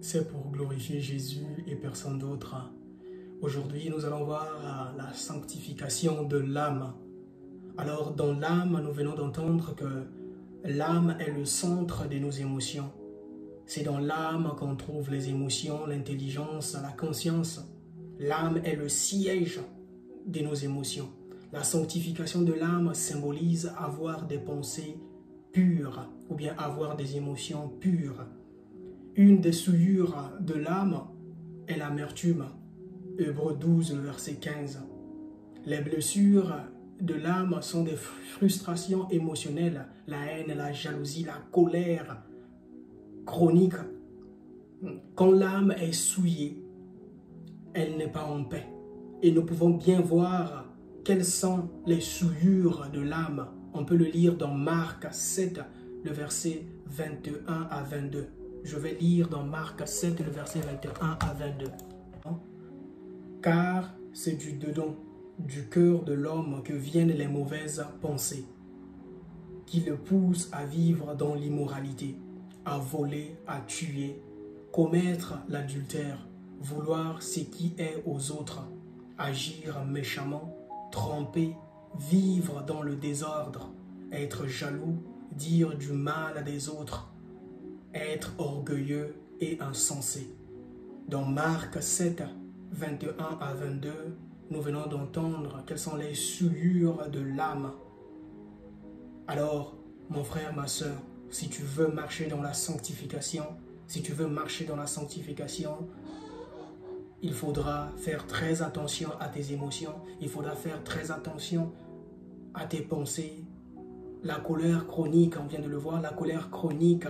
c'est pour glorifier Jésus et personne d'autre. Aujourd'hui, nous allons voir la sanctification de l'âme. Alors, dans l'âme, nous venons d'entendre que l'âme est le centre de nos émotions. C'est dans l'âme qu'on trouve les émotions, l'intelligence, la conscience. L'âme est le siège de nos émotions. La sanctification de l'âme symbolise avoir des pensées pures ou bien avoir des émotions pures. Une des souillures de l'âme est l'amertume. Hébreux 12, verset 15. Les blessures de l'âme sont des frustrations émotionnelles, la haine, la jalousie, la colère chronique. Quand l'âme est souillée, elle n'est pas en paix. Et nous pouvons bien voir quelles sont les souillures de l'âme. On peut le lire dans Marc 7, le verset 21 à 22. Je vais lire dans Marc 7, le verset 21 à 22. Car c'est du dedans, du cœur de l'homme que viennent les mauvaises pensées, qui le poussent à vivre dans l'immoralité, à voler, à tuer, commettre l'adultère, vouloir ce qui est aux autres, agir méchamment, tromper, vivre dans le désordre, être jaloux, dire du mal des autres, être orgueilleux et insensé. Dans Marc 7, 21 à 22, nous venons d'entendre quelles sont les souillures de l'âme. Alors, mon frère, ma soeur, si tu veux marcher dans la sanctification, il faudra faire très attention à tes émotions, il faudra faire très attention à tes pensées. La colère chronique, on vient de le voir, la colère chronique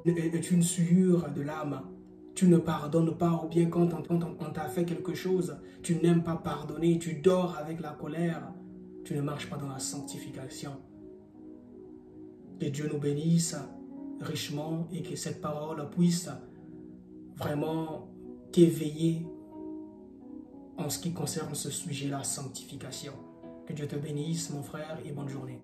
est une souillure de l'âme. Tu ne pardonnes pas, ou bien quand on t'a fait quelque chose, tu n'aimes pas pardonner, tu dors avec la colère, tu ne marches pas dans la sanctification. Que Dieu nous bénisse richement et que cette parole puisse vraiment t'éveiller en ce qui concerne ce sujet, la sanctification. Que Dieu te bénisse, mon frère, et bonne journée.